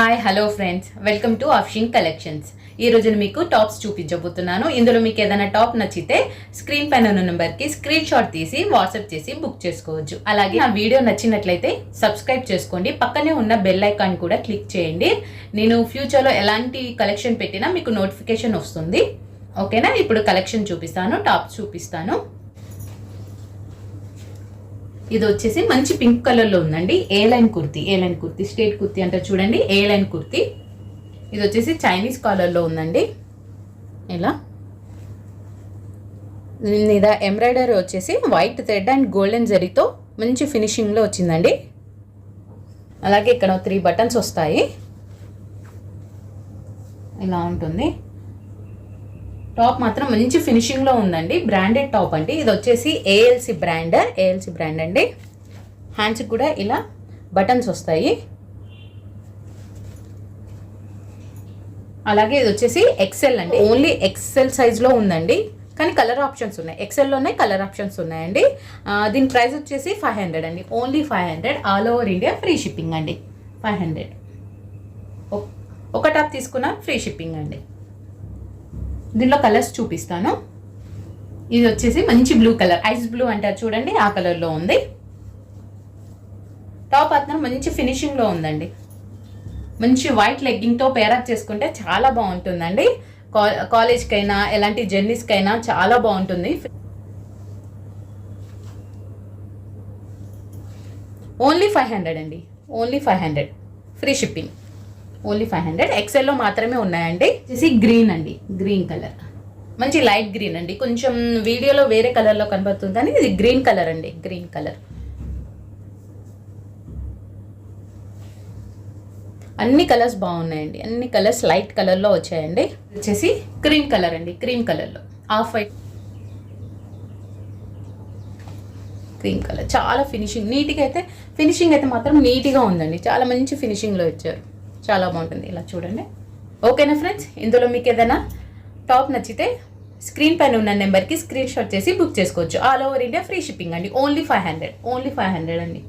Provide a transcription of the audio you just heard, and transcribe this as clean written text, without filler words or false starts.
Hi hello friends, welcome to అఫ్షింగ్ collections. ఈ రోజు మీకు టాప్స్ చూపించబోతున్నాను. ఇందులో మీకు ఏదైనా టాప్ నచ్చితే స్క్రీన్ పైన ఉన్న నెంబర్కి స్క్రీన్ షాట్ తీసి వాట్సాప్ చేసి బుక్ చేసుకోవచ్చు. అలాగే నా వీడియో నచ్చినట్లయితే సబ్స్క్రైబ్ చేసుకోండి, పక్కనే ఉన్న బెల్ ఐకాన్ కూడా క్లిక్ చేయండి. నేను ఫ్యూచర్లో ఎలాంటి కలెక్షన్ పెట్టినా మీకు నోటిఫికేషన్ వస్తుంది. ఓకేనా? ఇప్పుడు కలెక్షన్ చూపిస్తాను, టాప్స్ చూపిస్తాను. ఇది వచ్చేసి మంచి పింక్ కలర్లో ఉందండి. ఏ లైన్ కుర్తీ స్ట్రేట్ కుర్తీ అంటారు చూడండి, ఏ లైన్ కుర్తీ. ఇది వచ్చేసి చైనీస్ కాలర్లో ఉందండి. ఇలా మీద ఎంబ్రాయిడరీ వచ్చేసి వైట్ థ్రెడ్ అండ్ గోల్డెన్ జరీతో మంచి ఫినిషింగ్లో వచ్చిందండి. అలాగే ఇక్కడ 3 బటన్స్ వస్తాయి. ఇలా ఉంటుంది. టాప్ మాత్రం మంచి ఫినిషింగ్లో ఉందండి. బ్రాండెడ్ టాప్ అండి. ఇది వచ్చేసి ఏఎల్సి బ్రాండ్ అండి. హ్యాండ్స్కి కూడా ఇలా బటన్స్ వస్తాయి. అలాగే ఇది వచ్చేసి ఎక్సెల్ అండి. ఓన్లీ ఎక్సెల్ సైజ్లో ఉందండి, కానీ కలర్ ఆప్షన్స్ ఉన్నాయి. ఎక్సెల్లోనే కలర్ ఆప్షన్స్ ఉన్నాయండి. దీని ప్రైస్ వచ్చేసి 500 అండి. Only 500. All over India free shipping అండి. 500. ఒక టాప్ తీసుకున్నా ఫ్రీ షిప్పింగ్ అండి. దీనిలో కలర్స్ చూపిస్తాను. ఇది వచ్చేసి మంచి బ్లూ కలర్, ఐస్ బ్లూ అంటారు చూడండి, ఆ కలర్లో ఉంది. టాప్ మాత్రం మంచి ఫినిషింగ్లో ఉందండి. మంచి వైట్ లెగ్గింగ్తో పేరప్ చేసుకుంటే చాలా బాగుంటుందండి. కాలేజ్కైనా ఎలాంటి జర్నీస్కైనా చాలా బాగుంటుంది. ఓన్లీ 500 అండి. Only 500 free shipping. ఓన్లీ 500. ఎక్సెల్లో మాత్రమే ఉన్నాయండి. వచ్చేసి గ్రీన్ అండి, గ్రీన్ కలర్, మంచి లైట్ గ్రీన్ అండి. కొంచెం వీడియోలో వేరే కలర్లో కనబడుతుంది కానీ ఇది గ్రీన్ కలర్ అండి. Green colour. అన్ని కలర్స్ బాగున్నాయండి. అన్ని కలర్స్ లైట్ కలర్లో వచ్చాయండి. వచ్చేసి క్రీమ్ కలర్ అండి. క్రీమ్ కలర్లో ఆఫ్ వైట్ క్రీమ్ కలర్. చాలా ఫినిషింగ్ అయితే మాత్రం నీట్గా ఉందండి. చాలా మంచి ఫినిషింగ్లో ఇచ్చారు. చాలా బాగుంటుంది. ఇలా చూడండి. ఓకేనా ఫ్రెండ్స్? ఇందులో మీకు ఏదైనా టాప్ నచ్చితే స్క్రీన్ పైన ఉన్న నెంబర్కి స్క్రీన్ షాట్ చేసి బుక్ చేసుకోవచ్చు. All over India free shipping అండి. ఓన్లీ 500 అండి.